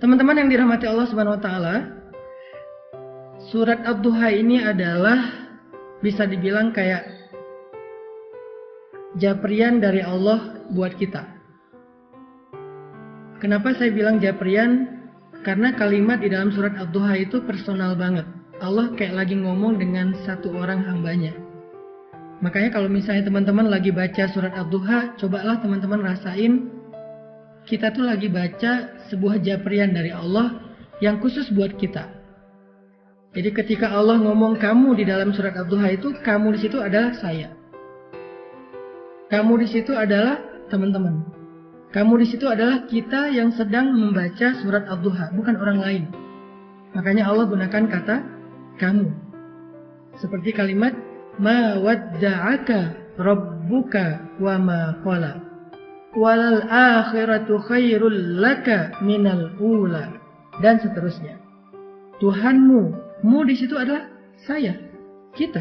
Teman-teman yang dirahmati Allah Subhanahu wa taala, surat Ad-Duha ini adalah bisa dibilang kayak japrian dari Allah buat kita. Kenapa saya bilang japrian? Karena kalimat di dalam surat Ad-Duha itu personal banget. Allah kayak lagi ngomong dengan satu orang hambanya. Makanya kalau misalnya teman-teman lagi baca surat Ad-Duha, cobalah teman-teman rasain kita tuh lagi baca sebuah japrian dari Allah yang khusus buat kita. Jadi ketika Allah ngomong kamu di dalam surat Ad-Duha itu, kamu di situ adalah saya. Kamu di situ adalah teman-teman. Kamu di situ adalah kita yang sedang membaca surat Ad-Duha, bukan orang lain. Makanya Allah gunakan kata kamu. Seperti kalimat ma wadda'aka rabbuka wa ma qala. Walal akhiratu khairul laka minal ula, dan seterusnya. Tuhanmu, mu di situ adalah saya, kita.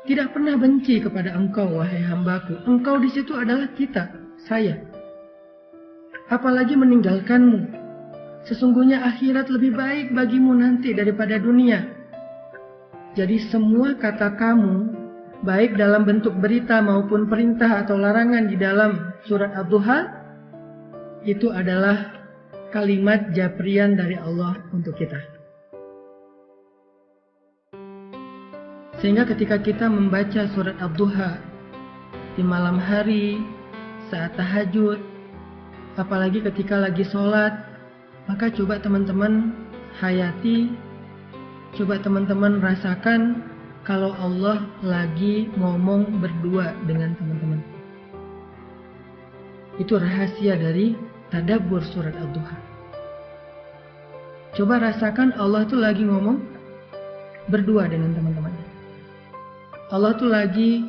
Tidak pernah benci kepada engkau wahai hambaku. Engkau di situ adalah kita, saya. Apalagi meninggalkanmu. Sesungguhnya akhirat lebih baik bagimu nanti daripada dunia. Jadi semua kata kamu, baik dalam bentuk berita maupun perintah atau larangan di dalam surat Ad-Duha, itu adalah kalimat japrian dari Allah untuk kita. Sehingga ketika kita membaca surat Ad-Duha di malam hari, saat tahajud, apalagi ketika lagi sholat, maka coba teman-teman hayati, coba teman-teman rasakan kalau Allah lagi ngomong berdua dengan teman-teman. Itu rahasia dari tadabbur surat Ad-Duha. Coba rasakan Allah tuh lagi ngomong berdua dengan teman-teman. Allah tuh lagi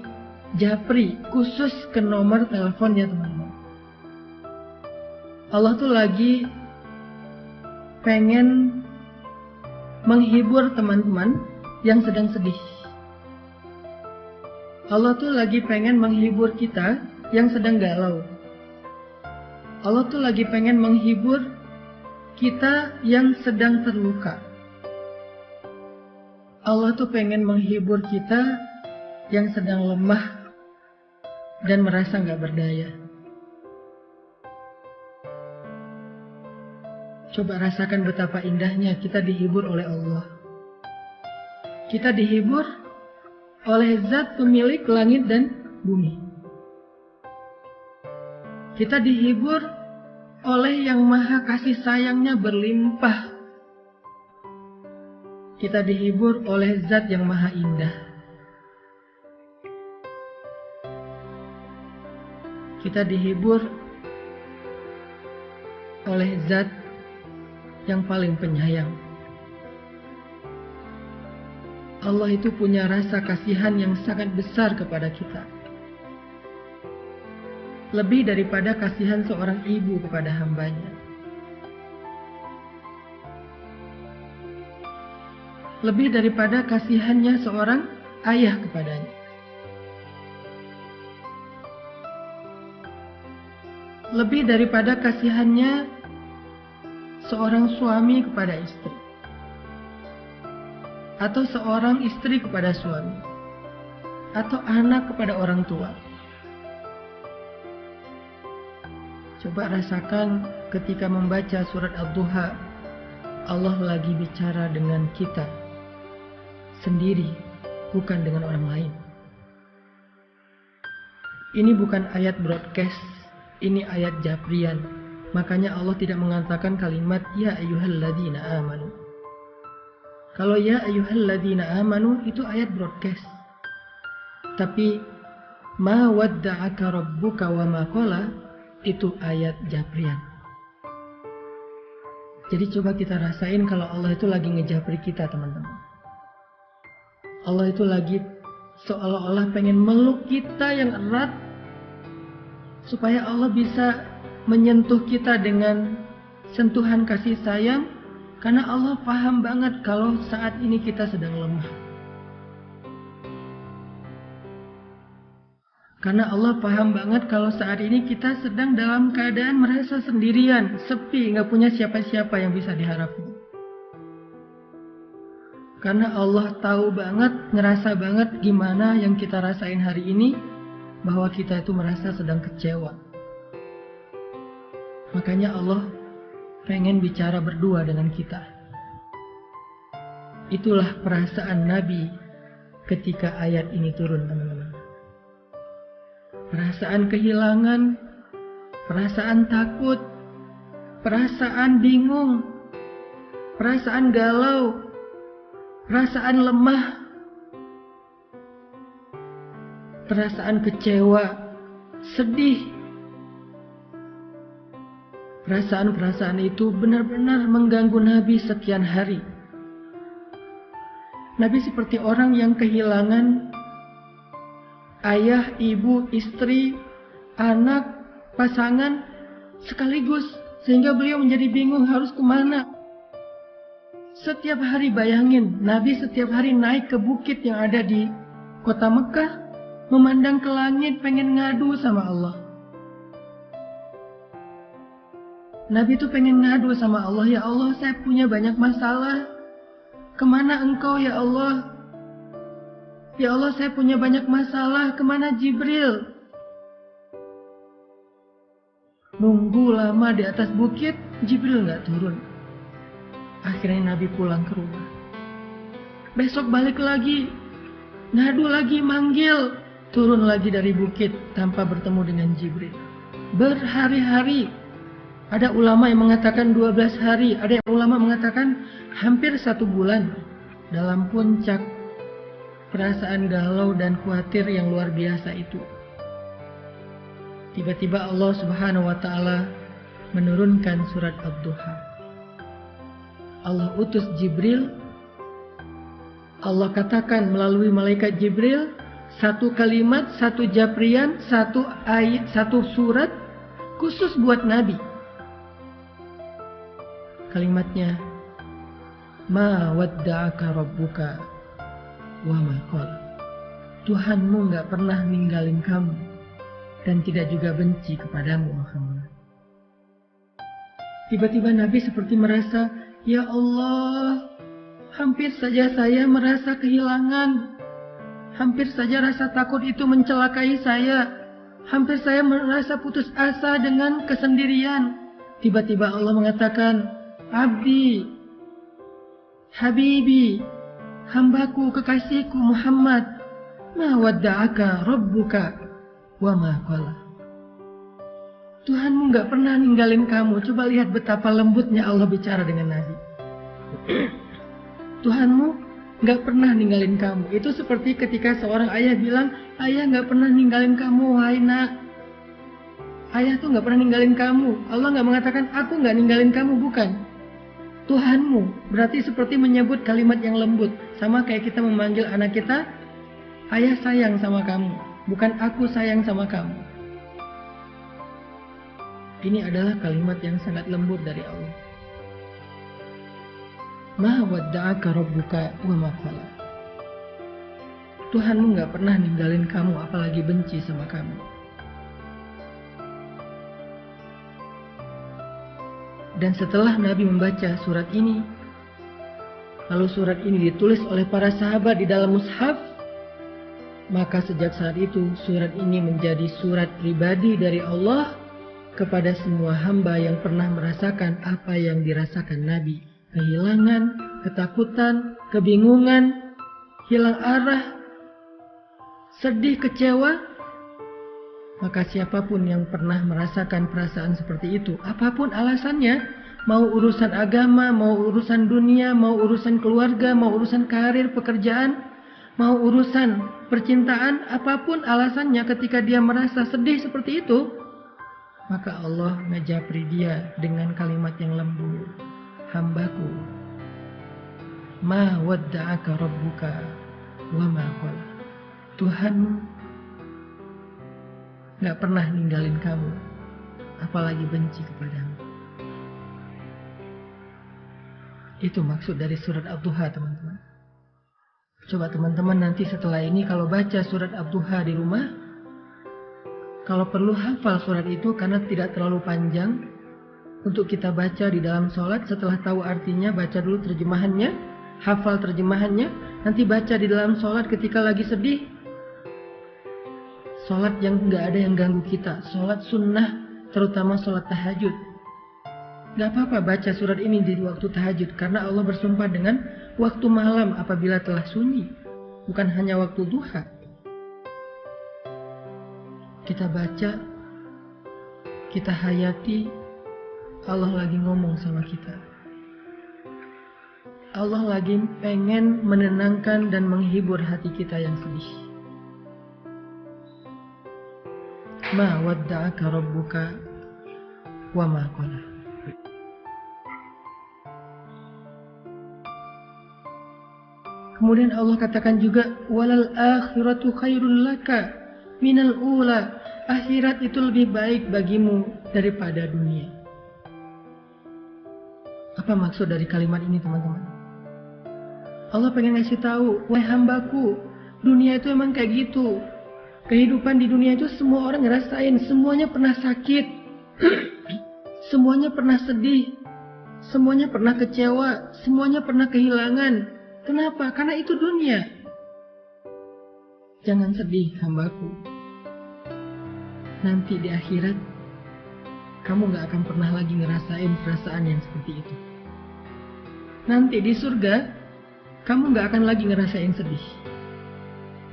japri khusus ke nomor teleponnya teman-teman. Allah tuh lagi pengen menghibur teman-teman yang sedang sedih. Allah tuh lagi pengen menghibur kita yang sedang galau. Allah tuh lagi pengen menghibur kita yang sedang terluka. Allah tuh pengen menghibur kita yang sedang lemah dan merasa gak berdaya. Coba rasakan betapa indahnya kita dihibur oleh Allah. Kita dihibur oleh zat pemilik langit dan bumi. Kita dihibur oleh yang maha kasih sayangnya berlimpah. Kita dihibur oleh zat yang maha indah. Kita dihibur oleh zat yang paling penyayang. Allah itu punya rasa kasihan yang sangat besar kepada kita. Lebih daripada kasihan seorang ibu kepada hambanya. Lebih daripada kasihannya seorang ayah kepadanya. Lebih daripada kasihannya seorang suami kepada istri. Atau seorang istri kepada suami. Atau anak kepada orang tua. Coba rasakan ketika membaca surat Ad-Duha, Allah lagi bicara dengan kita sendiri, bukan dengan orang lain. Ini bukan ayat broadcast, ini ayat japrian. Makanya Allah tidak mengatakan kalimat ya ayyuhalladzina amanu. Kalau ya ayyuhalladzina amanu itu ayat broadcast. Tapi ma wadda'aka rabbuka wa ma qala itu ayat japrian. Jadi coba kita rasain kalau Allah itu lagi ngejapri kita teman-teman. Allah itu lagi seolah-olah pengen meluk kita yang erat supaya Allah bisa menyentuh kita dengan sentuhan kasih sayang, karena Allah paham banget kalau saat ini kita sedang lemah. Karena Allah paham banget kalau saat ini kita sedang dalam keadaan merasa sendirian, sepi, nggak punya siapa-siapa yang bisa diharapkan. Karena Allah tahu banget, ngerasa banget gimana yang kita rasain hari ini, bahwa kita itu merasa sedang kecewa. Makanya Allah pengen bicara berdua dengan kita. Itulah perasaan Nabi ketika ayat ini turun, teman-teman. Perasaan kehilangan, perasaan takut, perasaan bingung, perasaan galau, perasaan lemah, perasaan kecewa, sedih. Perasaan-perasaan itu benar-benar mengganggu Nabi sekian hari. Nabi seperti orang yang kehilangan ayah, ibu, istri, anak, pasangan sekaligus, sehingga beliau menjadi bingung harus kemana. Setiap hari bayangin, Nabi setiap hari naik ke bukit yang ada di kota Mekah, memandang ke langit pengen ngadu sama Allah. Nabi itu pengen ngadu sama Allah, ya Allah saya punya banyak masalah, kemana engkau ya Allah? Ya Allah saya punya banyak masalah, kemana Jibril? Nunggu lama di atas bukit, Jibril gak turun. Akhirnya Nabi pulang ke rumah. Besok balik lagi, ngadu lagi, manggil. Turun lagi dari bukit tanpa bertemu dengan Jibril. Berhari-hari. Ada ulama yang mengatakan 12 hari, ada yang ulama mengatakan hampir 1 bulan. Dalam puncak perasaan galau dan khawatir yang luar biasa itu. Tiba-tiba Allah Subhanahu wa Ta'ala menurunkan surat Ad-Duha. Allah utus Jibril. Allah katakan melalui malaikat Jibril, 1 kalimat, 1 japrian, 1 ayat, 1 surat khusus buat Nabi. Kalimatnya, Ma wadda'aka rabbuka wa ma qala. Tuhanmu gak pernah ninggalin kamu dan tidak juga benci kepadamu, Muhammad. Tiba-tiba Nabi seperti merasa, ya Allah, hampir saja saya merasa kehilangan. Hampir saja rasa takut itu mencelakai saya. Hampir saya merasa putus asa dengan kesendirian. Tiba-tiba Allah mengatakan, Abdi, Habibi, hambaku, kekasihku Muhammad, ma wadda'aka rabbuka wa ma qala. Tuhanmu gak pernah ninggalin kamu. Coba lihat betapa lembutnya Allah bicara dengan Nabi. Tuhanmu gak pernah ninggalin kamu. Itu seperti ketika seorang ayah bilang, ayah gak pernah ninggalin kamu, wahai nak. Ayah tuh gak pernah ninggalin kamu. Allah gak mengatakan, aku gak ninggalin kamu, bukan. Tuhanmu berarti seperti menyebut kalimat yang lembut. Sama kayak kita memanggil anak kita, ayah sayang sama kamu, bukan aku sayang sama kamu. Ini adalah kalimat yang sangat lembut dari Allah. Ma wadda'aka rabbuka wa ma qala. Tuhanmu gak pernah ninggalin kamu, apalagi benci sama kamu. Dan setelah Nabi membaca surat ini, lalu surat ini ditulis oleh para sahabat di dalam mushaf, maka sejak saat itu surat ini menjadi surat pribadi dari Allah kepada semua hamba yang pernah merasakan apa yang dirasakan Nabi. Kehilangan, ketakutan, kebingungan, hilang arah, sedih, kecewa. Maka siapapun yang pernah merasakan perasaan seperti itu, apapun alasannya, mau urusan agama, mau urusan dunia, mau urusan keluarga, mau urusan karir, pekerjaan, mau urusan percintaan, apapun alasannya ketika dia merasa sedih seperti itu, maka Allah ngejapri dia dengan kalimat yang lembut. Hambaku, ma wadda'aka rabbuka wa ma qala. Tuhanmu gak pernah ninggalin kamu, apalagi benci kepadamu. Itu maksud dari surat Ad-Duha, teman-teman. Coba teman-teman nanti setelah ini kalau baca surat Ad-Duha di rumah, Kalau perlu hafal surat itu karena tidak terlalu panjang untuk kita baca di dalam sholat. Setelah tahu artinya, baca dulu terjemahannya, hafal terjemahannya, nanti baca di dalam sholat ketika lagi sedih. Sholat yang nggak ada yang ganggu kita, sholat sunnah, terutama sholat tahajud. Gak apa-apa baca surat ini di waktu tahajud, karena Allah bersumpah dengan waktu malam apabila telah sunyi, bukan hanya waktu duha. Kita baca, kita hayati, Allah lagi ngomong sama kita. Allah lagi pengen menenangkan dan menghibur hati kita yang sedih. Ma wadda'aka rabbuka wa ma qala. Kemudian Allah katakan juga, walal akhiratu khairul laka minal ula. Akhirat itu lebih baik bagimu daripada dunia. Apa maksud dari kalimat ini, teman-teman? Allah pengen ngasih tahu, wahai hambaku, dunia itu emang kayak gitu. Kehidupan di dunia itu semua orang ngerasain, semuanya pernah sakit, semuanya pernah sedih, semuanya pernah kecewa, semuanya pernah kehilangan. Kenapa? Karena itu dunia. Jangan sedih, hambaku. Nanti di akhirat, kamu gak akan pernah lagi ngerasain perasaan yang seperti itu. Nanti di surga, kamu gak akan lagi ngerasain sedih.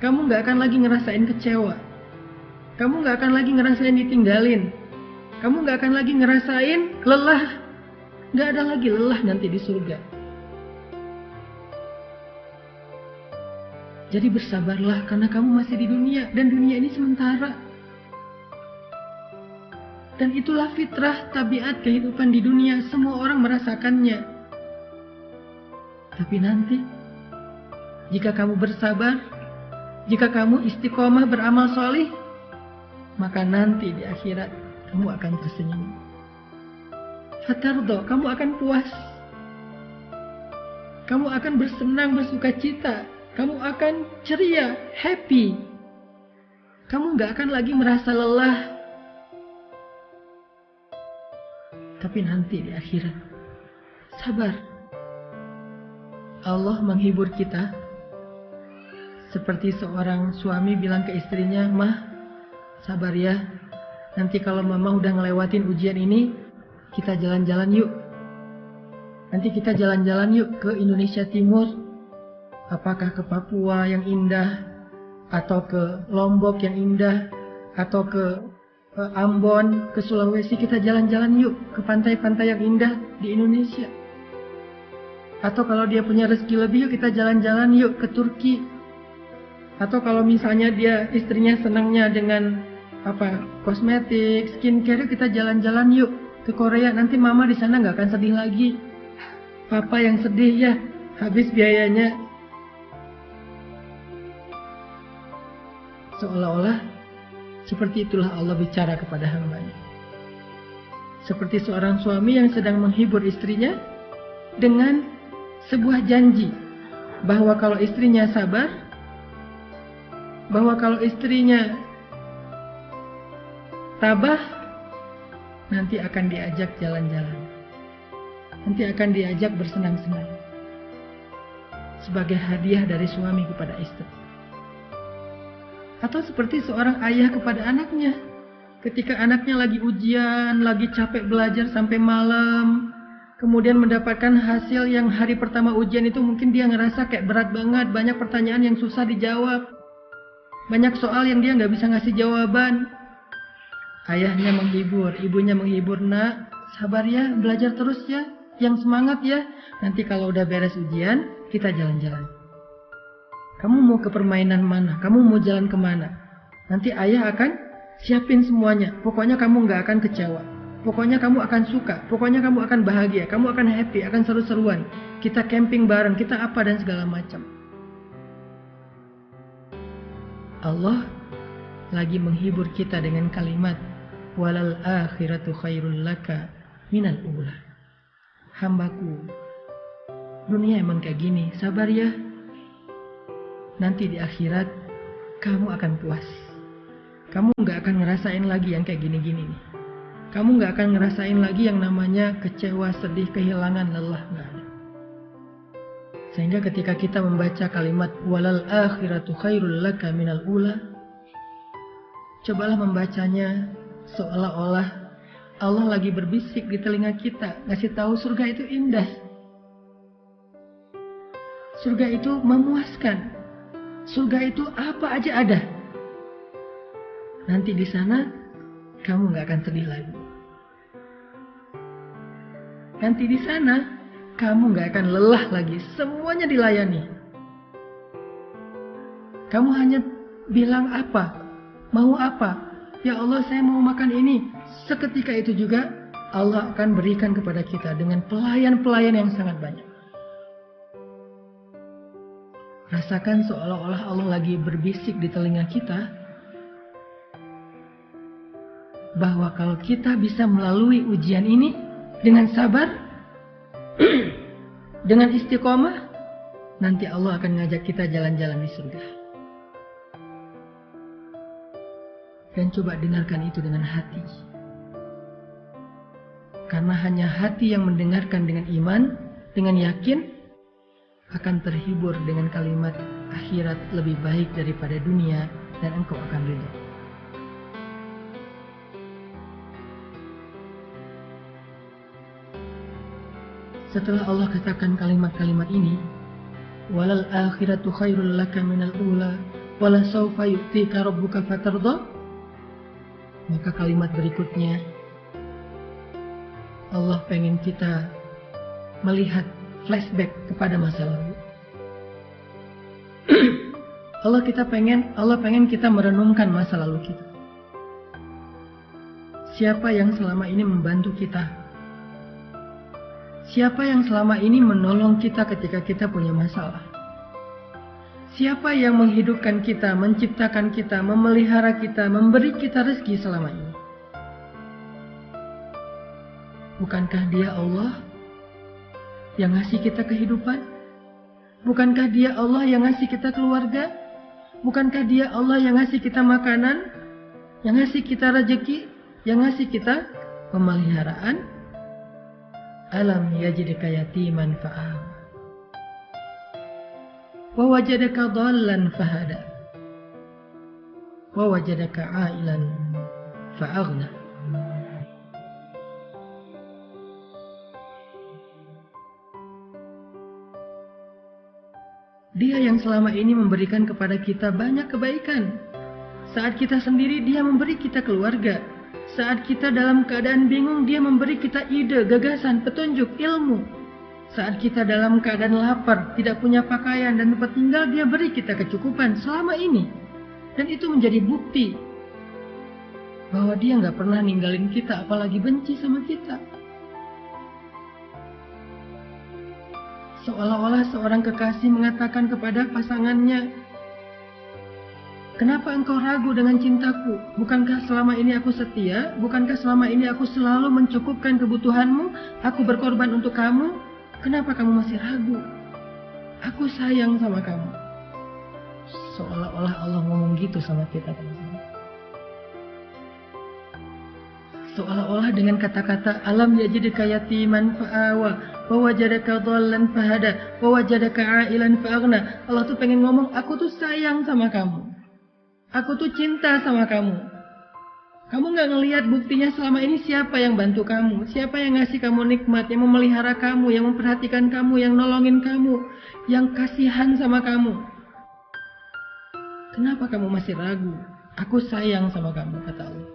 Kamu gak akan lagi ngerasain kecewa. Kamu gak akan lagi ngerasain ditinggalin. Kamu gak akan lagi ngerasain lelah. Gak ada lagi lelah nanti di surga. Jadi bersabarlah karena kamu masih di dunia. Dan dunia ini sementara. Dan itulah fitrah, tabiat kehidupan di dunia. Semua orang merasakannya. Tapi nanti, jika kamu bersabar, jika kamu istiqomah beramal solih, maka nanti di akhirat kamu akan tersenyum. Fatardo, kamu akan puas. Kamu akan bersenang, bersuka cita. Kamu akan ceria, happy. Kamu gak akan lagi merasa lelah. Tapi nanti di akhirat, sabar. Allah menghibur kita. Seperti seorang suami bilang ke istrinya, Mah, sabar ya. Nanti kalau mama udah ngelewatin ujian ini, kita jalan-jalan yuk. Nanti kita jalan-jalan yuk ke Indonesia Timur. Apakah ke Papua yang indah, atau ke Lombok yang indah, atau ke Ambon, ke Sulawesi. Kita jalan-jalan yuk ke pantai-pantai yang indah di Indonesia. Atau kalau dia punya rezeki lebih, yuk kita jalan-jalan yuk ke Turki. Atau kalau misalnya dia istrinya senangnya dengan kosmetik, skincare, yuk kita jalan-jalan yuk ke Korea. Nanti mama di sana nggak akan sedih lagi. Papa yang sedih ya, habis biayanya. Seolah-olah seperti itulah Allah bicara kepada hambanya. Seperti seorang suami yang sedang menghibur istrinya dengan sebuah janji bahwa kalau istrinya sabar, bahwa kalau istrinya tabah, nanti akan diajak jalan-jalan, nanti akan diajak bersenang-senang sebagai hadiah dari suami kepada istri. Atau seperti seorang ayah kepada anaknya, ketika anaknya lagi ujian, lagi capek belajar sampai malam, kemudian mendapatkan hasil yang hari pertama ujian itu mungkin dia ngerasa kayak berat banget, banyak pertanyaan yang susah dijawab, banyak soal yang dia nggak bisa ngasih jawaban. Ayahnya menghibur, ibunya menghibur, nak, sabar ya, belajar terus ya, yang semangat ya, nanti kalau udah beres ujian, kita jalan-jalan. Kamu mau ke permainan mana? Kamu mau jalan kemana? Nanti ayah akan siapin semuanya. Pokoknya kamu gak akan kecewa. Pokoknya kamu akan suka. Pokoknya kamu akan bahagia. Kamu akan happy, akan seru-seruan. Kita camping bareng, kita apa dan segala macam. Allah lagi menghibur kita dengan kalimat, walal akhiratu khairul laka minal ula. Hambaku, dunia emang kayak gini, sabar ya. Nanti di akhirat, kamu akan puas. kamu nggak akan ngerasain lagi yang kayak gini-gini nih. Kamu nggak akan ngerasain lagi yang namanya kecewa, sedih, kehilangan, lelah, nggak ada. Sehingga ketika kita membaca kalimat walal akhiratu khairul laka minal ula, cobalah membacanya seolah-olah Allah lagi berbisik di telinga kita, ngasih tahu surga itu indah. Surga itu memuaskan. Surga itu apa aja ada. Nanti di sana kamu nggak akan sedih lagi. Nanti di sana kamu nggak akan lelah lagi. Semuanya dilayani. Kamu hanya bilang apa, mau apa. Ya Allah, saya mau makan ini. Seketika itu juga Allah akan berikan kepada kita dengan pelayan-pelayan yang sangat banyak. Rasakan seolah-olah Allah lagi berbisik di telinga kita bahwa kalau kita bisa melalui ujian ini dengan sabar, dengan istiqomah, nanti Allah akan ngajak kita jalan-jalan di surga. Dan coba dengarkan itu dengan hati. Karena hanya hati yang mendengarkan dengan iman, dengan yakin, akan terhibur dengan kalimat akhirat lebih baik daripada dunia dan engkau akan ridho. Setelah Allah katakan kalimat-kalimat ini, walal akhiratu khairul laka minal ula wala sawfa yu'tika rabbuka fatardha, maka kalimat berikutnya Allah pengen kita melihat flashback kepada masa lalu. Allah pengen kita merenungkan masa lalu kita. Siapa yang selama ini membantu kita? Siapa yang selama ini menolong kita ketika kita punya masalah? Siapa yang menghidupkan kita, menciptakan kita, memelihara kita, memberi kita rezeki selama ini? Bukankah Dia Allah yang ngasih kita kehidupan? Bukankah Dia Allah yang ngasih kita keluarga? Bukankah Dia Allah yang ngasih kita makanan? Yang ngasih kita rezeki? Yang ngasih kita pemeliharaan? Alam yajidka yatiman fa'awa wa wajadaka dhallan fahada wa wajadaka ailan fa'aghna. Dia yang selama ini memberikan kepada kita banyak kebaikan. Saat kita sendiri, Dia memberi kita keluarga. Saat kita dalam keadaan bingung, Dia memberi kita ide, gagasan, petunjuk, ilmu. Saat kita dalam keadaan lapar, tidak punya pakaian dan tempat tinggal, Dia beri kita kecukupan selama ini. Dan itu menjadi bukti bahwa Dia nggak pernah ninggalin kita, apalagi benci sama kita. Seolah-olah seorang kekasih mengatakan kepada pasangannya, kenapa engkau ragu dengan cintaku? Bukankah selama ini aku setia? Bukankah selama ini aku selalu mencukupkan kebutuhanmu? Aku berkorban untuk kamu. Kenapa kamu masih ragu? Aku sayang sama kamu. Seolah-olah Allah ngomong gitu sama kita, teman-teman. Seolah-olah dengan kata-kata alam yajidka yatiman fa'awa wa wajadaka dhallan fahada wa wajadaka ailan fa'aghna. Allah tuh pengen ngomong, aku tuh sayang sama kamu. Aku tuh cinta sama kamu. Kamu gak ngelihat buktinya selama ini siapa yang bantu kamu? Siapa yang ngasih kamu nikmat, yang memelihara kamu, yang memperhatikan kamu, yang nolongin kamu, yang kasihan sama kamu? Kenapa kamu masih ragu? Aku sayang sama kamu, kata Allah.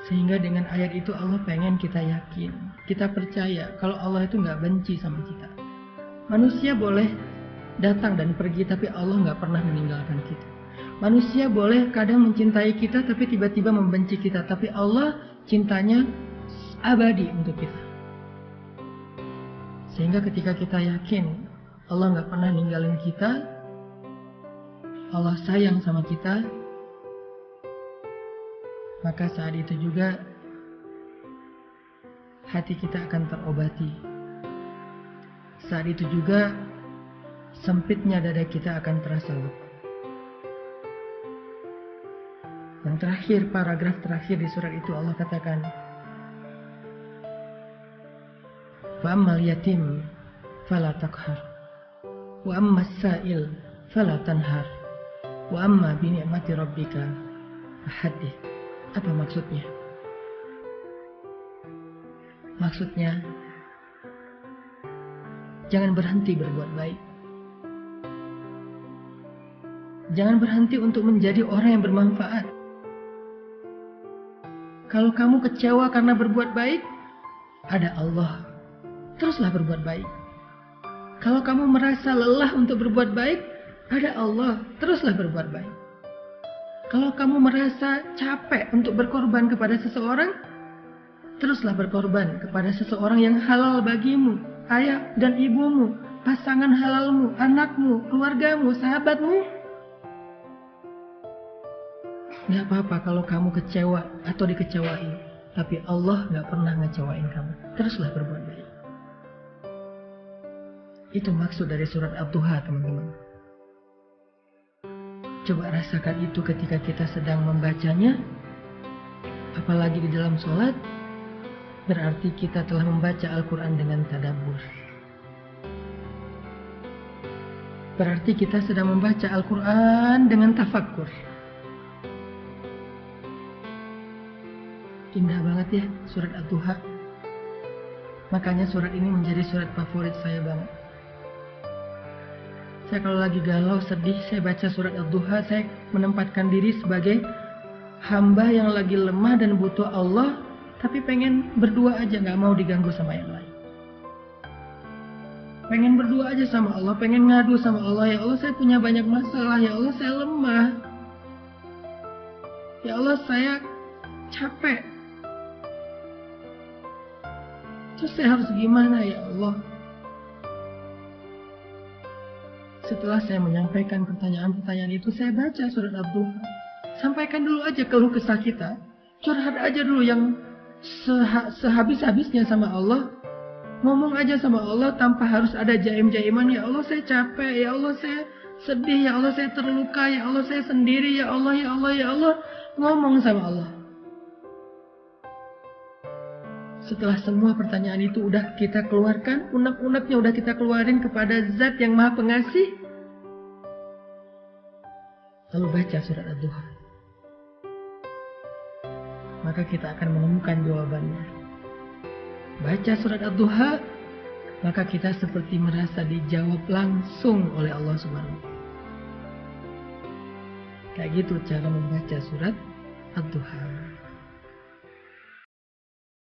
Sehingga dengan ayat itu Allah pengen kita yakin, kita percaya kalau Allah itu gak benci sama kita. Manusia boleh datang dan pergi, tapi Allah nggak pernah meninggalkan kita. Manusia boleh kadang mencintai kita, tapi tiba-tiba membenci kita. Tapi Allah cintanya abadi untuk kita. Sehingga ketika kita yakin Allah nggak pernah ninggalin kita, Allah sayang sama kita, maka saat itu juga hati kita akan terobati. Saat itu juga sempitnya dada kita akan terasa lega. Yang terakhir, paragraf terakhir di surat itu Allah katakan, wa ammal yatim fala taqhar wa ammas sa'il fala tanhar wa amma bi ni'mati rabbika fahaddits. Apa maksudnya? Maksudnya, jangan berhenti berbuat baik. Jangan berhenti untuk menjadi orang yang bermanfaat. Kalau kamu kecewa karena berbuat baik, ada Allah. Teruslah berbuat baik. Kalau kamu merasa lelah untuk berbuat baik, ada Allah. Teruslah berbuat baik. Kalau kamu merasa capek untuk berkorban kepada seseorang, teruslah berkorban kepada seseorang yang halal bagimu, ayah dan ibumu, pasangan halalmu, anakmu, keluargamu, sahabatmu. Gak apa-apa kalau kamu kecewa atau dikecewain, tapi Allah gak pernah ngecewain kamu. Teruslah berbuat baik. Itu maksud dari surat Ad-Duha, teman-teman. Coba rasakan itu ketika kita sedang membacanya, apalagi di dalam sholat. Berarti kita telah membaca Al-Quran dengan tadabbur. Berarti kita sedang membaca Al-Quran dengan tafakkur. Indah banget ya surat Ad-Duha. Makanya surat ini menjadi surat favorit saya banget. Saya kalau lagi galau, sedih, saya baca surat Ad-Duha. Saya menempatkan diri sebagai hamba yang lagi lemah dan butuh Allah, tapi pengen berdua aja, gak mau diganggu sama yang lain. Pengen berdua aja sama Allah, pengen ngadu sama Allah. Ya Allah, saya punya banyak masalah. Ya Allah, saya lemah. Ya Allah, saya capek. Terus saya harus gimana ya Allah? Setelah saya menyampaikan pertanyaan-pertanyaan itu, saya baca surat Ad-Duha. Sampaikan dulu aja keluh kesah kita. Curhat aja dulu yang sehabis-habisnya sama Allah. Ngomong aja sama Allah tanpa harus ada jaim-jaiman. Ya Allah, saya capek. Ya Allah, saya sedih. Ya Allah, saya terluka. Ya Allah, saya sendiri. Ya Allah, ya Allah, ya Allah. Ngomong sama Allah. Setelah semua pertanyaan itu udah kita keluarkan, unek-uneknya udah kita keluarin kepada Zat yang Maha Pengasih, lalu baca surat Ad-Duha. Maka kita akan menemukan jawabannya. Baca surat Ad-Duha, maka kita seperti merasa dijawab langsung oleh Allah Subhanahu. Kayak gitu cara membaca surat Ad-Duha.